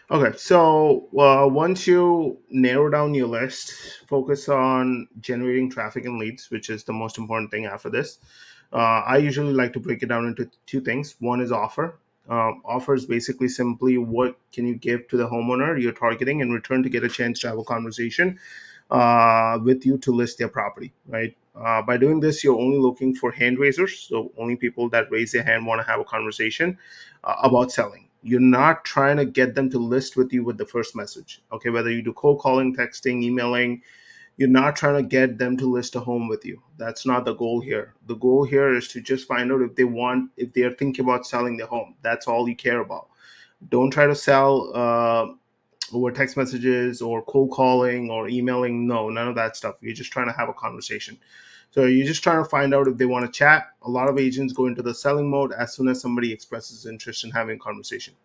Okay, so once you narrow down your list, focus on generating traffic and leads, which is the most important thing after this. I usually like to break it down into two things. One is offer. Offer is basically simply what can you give to the homeowner you're targeting in return to get a chance to have a conversation with you to list their property, right? By doing this, you're only looking for hand raisers, so only people that raise their hand want to have a conversation about selling. You're not trying to get them to list with you with the first message. Okay, whether you do cold calling, texting, emailing, you're not trying to get them to list a home with you. That's not the goal here. The goal here is to just find out if they are thinking about selling their home. That's all you care about. Don't try to sell over text messages or cold calling or emailing. No, none of that stuff. You're just trying to have a conversation. So you're just trying to find out if they want to chat. A lot of agents go into the selling mode as soon as somebody expresses interest in having a conversation.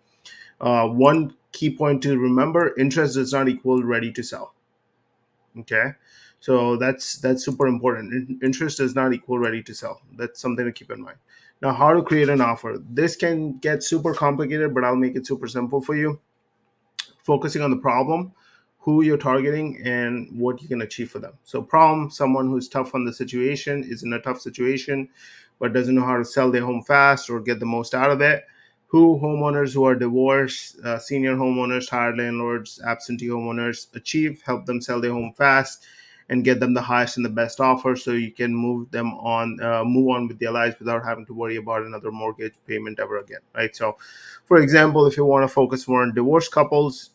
One key point to remember: interest does not equal ready to sell. Okay, so that's super important. Interest does not equal ready to sell. That's something to keep in mind. Now, how to create an offer. This can get super complicated, but I'll make it super simple for you. Focusing on the problem, who you're targeting, and what you can achieve for them. So, problem: someone who's tough on the situation, is in a tough situation, but doesn't know how to sell their home fast or get the most out of it. Who: homeowners who are divorced, senior homeowners, tired landlords, absentee homeowners. Achieve: help them sell their home fast and get them the highest and the best offer so you can move on with their lives without having to worry about another mortgage payment ever again, right? So for example, if you want to focus more on divorced couples,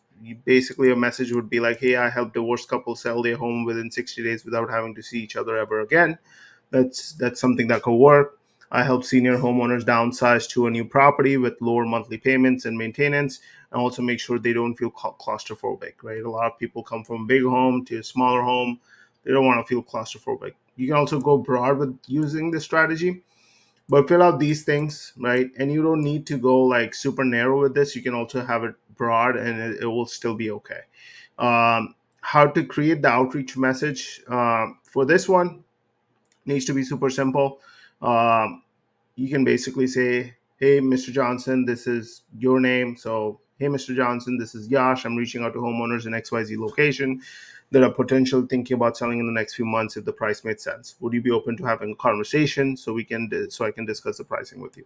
basically a message would be like, hey, I help divorced couples sell their home within 60 days without having to see each other ever again. That's something that could work. I help senior homeowners downsize to a new property with lower monthly payments and maintenance, and also make sure they don't feel claustrophobic, right? A lot of people come from a big home to a smaller home. They don't want to feel claustrophobic. You can also go broad with using this strategy, but fill out these things, right? And you don't need to go like super narrow with this. You can also have it broad, and it will still be okay. How to create the outreach message for this one needs to be super simple. um, you can basically say, hey, Mr. Johnson, this is your name. So, hey, Mr. Johnson, this is Yash. I'm reaching out to homeowners in XYZ location that are potentially thinking about selling in the next few months if the price made sense. Would you be open to having a conversation so I can discuss the pricing with you?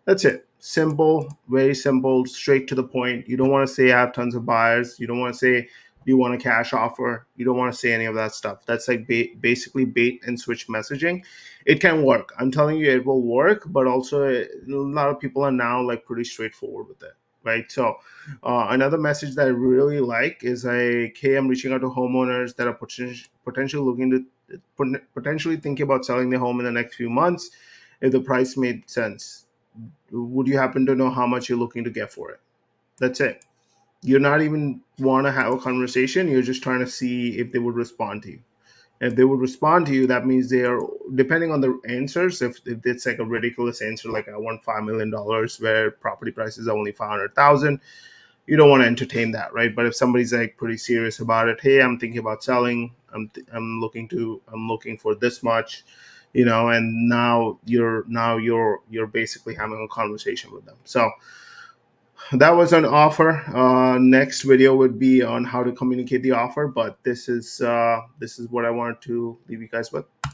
That's it. Simple, very simple, straight to the point. You don't want to say I have tons of buyers. You don't want to say, do you want a cash offer? You don't want to say any of that stuff. That's like basically bait and switch messaging. It can work. I'm telling you, it will work, but also a lot of people are now like pretty straightforward with it. Right. So, another message that I really like is like, hey, I'm reaching out to homeowners that are potentially looking to potentially thinking about selling their home in the next few months if the price made sense. Would you happen to know how much you're looking to get for it? That's it. You're not even want to have a conversation. You're just trying to see if they would respond to you. If they would respond to you, that means they are, depending on the answers. If it's like a ridiculous answer, like I want $5 million, where property prices are only 500,000, you don't want to entertain that, right? But if somebody's like pretty serious about it, hey, I'm thinking about selling. I'm looking for this much, and now you're basically having a conversation with them. So that was an offer. Next video would be on how to communicate the offer, but this is what I wanted to leave you guys with.